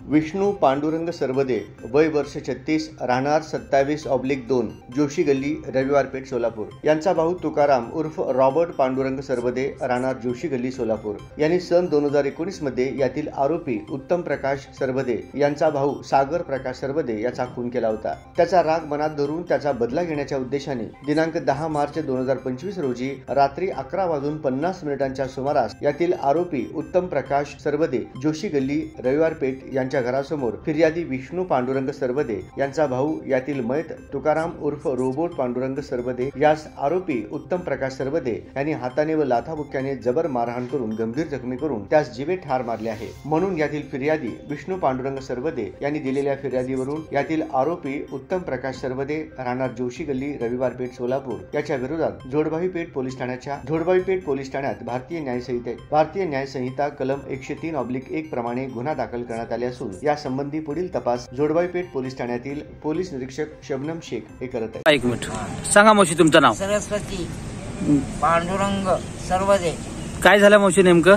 विष्णू पांडुरंग सरवदे, वय वर्ष 36, राहणार 27/2, जोशी गल्ली, रविवार पेठ, सोलापूर यांचा भाऊ तुकाराम उर्फ रॉबर्ट पांडुरंग सरवदे, राहणार जोशी गल्ली, सोलापूर यांनी सन 2019 मध्ये यातील आरोपी उत्तम प्रकाश सरवदे यांचा भाऊ सागर प्रकाश सरवदे याचा खून केला होता। त्याचा राग मनात धरून त्याचा बदला घेण्याच्या उद्देशाने दिनांक 10 मार्च 2025 रोजी रात्री 11:50 सुमारास यातील आरोपी उत्तम प्रकाश सरवदे, जोशी गल्ली, रविवार पेठ यांच्या घरासमोर फिर्यादी विष्णू पांडुरंग सरवदे यांचा भाऊ यातील मयत तुकाराम उर्फ रोबोट पांडुरंग सरवदे यास आरोपी उत्तम प्रकाश सरवदे यांनी हाताने व लाथाबुक्क्याने जबर मारहाण करून गंभीर जखमी करून त्यास जीवे ठार मारले आहे। म्हणून यातील फिर्यादी विष्णू पांडुरंग सरवदे यांनी दिलेल्या फिर्यादीवरून यातील आरोपी उत्तम प्रकाश सरवदे, राहणार जोशी गल्ली, रविवार पेठ, सोलापूर याच्या विरोधात जोडबावी पेठ पोलीस ठाण्यात भारतीय न्याय संहिता कलम 103/1 प्रमाणे गुन्हा दाखल करण्यात आले असून या संबंधी पुढील तपास जोडबावी पेठ पोलीस ठाण्यातील पोलीस निरीक्षक शबनम शेख हे करत आहेत। एक मिनिट सांगा मावशी, तुमचं नाव? सरस्वती पांडुरंग सरवदे। काय झालं मावशी नेमकं?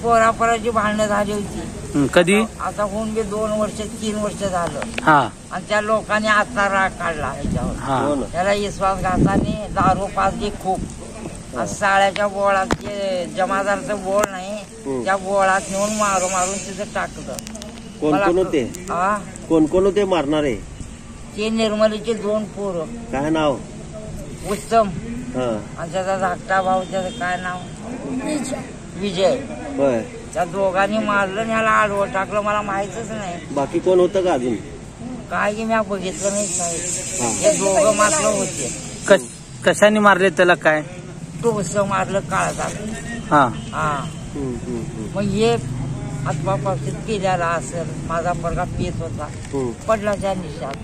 पोरापोराची भांडणं झाली होती। कधी? आता होऊन बी 2 वर्ष 3 वर्ष झालं। हा, आणि त्या लोकांनी आता राग काढला याच्यावर। त्याला विश्वासघाताने दारू पाजली खूप। साळ्याच्या बोळात जे जमादारचं बोळ नाही त्या बोळात नेऊन मारून तिथं टाकलं। कोण कोण होते मारणारे? ते निर्मलीचे 2 पोरं। काय नाव? उत्तम आणि त्याचा धाकटा भाऊ, त्याचं काय नाव? विजय। त्या दोघांनी मारलं आणि ह्याला आडवं टाकलं, मला माहितच नाही। बाकी कोण होतं का अजून? काय मी बघितलं नाही साहेब। हे दोघं मारलं होते। कशाने मारले त्याला? काय टोस मारलं, काळा। हा मग हे आत्मापासून केलेला असेल। माझा पोरगा पेत होता, पडला त्या निशात।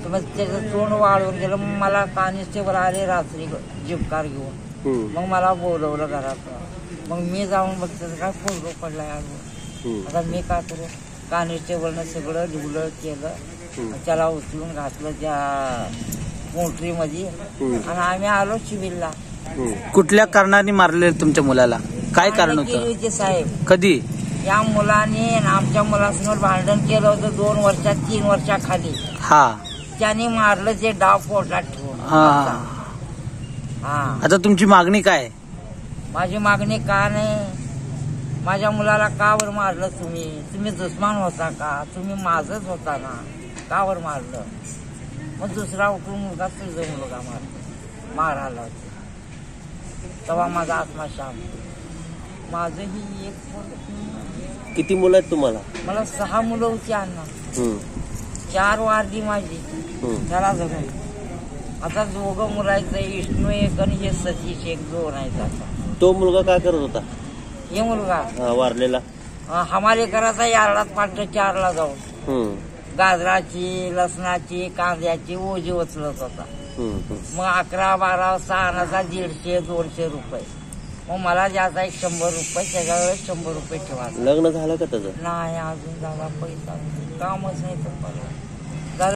मग त्याचं तोंड वाळून गेलं। मला कॉन्स्टेबल आले रात्री जीपकार घेऊन। मग मला बोलवलं घरात। मग मी जाऊन बघतो काय पोरगं पडलाय अजून। आता मी काय करू? कॉन्स्टेबलनं सगळं लिवलं केलं, त्याला उचलून घातलं त्या मोटरीमध्ये आणि आम्ही आलो सिव्हिलला। कुठल्या कारणाने मारले तुमच्या मुलाला? काय कारण होतं साहेब? कधी? या मुलाने आमच्या मुलासमोर भांडण केलं होतं 2 वर्षात 3 वर्षाखाली। हा, त्याने मारलं, ते डाव पोटात ठेवून। आता तुमची मागणी काय? माझी मागणी का नाही, माझ्या मुलाला का वर मारलं तुम्ही? तुम्ही दुश्मन होता का? तुम्ही माझच होता ना, का वर मारलं? मग दुसरा उठून मुलगा तुझा मुलगा मारायला तेव्हा माझा आत्मा शांत। माझं ही एक। किती मुलं आहेत तुम्हाला? मला 6 मुलं होती अण्णा। 4 वारली माझी त्याला धरून। आता 2 मुलाचं, विष्णू एक आणि हे सतीश एक, 2 आहेत आता। तो मुलगा काय करत होता? हे मुलगा वारलेला हमारे करायचा यार्डात 4ला जाऊन गाजराची, लसणाची, कांद्याची ओझी उचलत होता। मग 11, 12 सहानाचा 150-200 रुपये। मग मला द्यायचा 100 रुपये, त्याच्याकडे 100 रुपये ठेवा। लग्न झालं का त्याचं? नाही अजून, झाला पैसा कामच नाही तर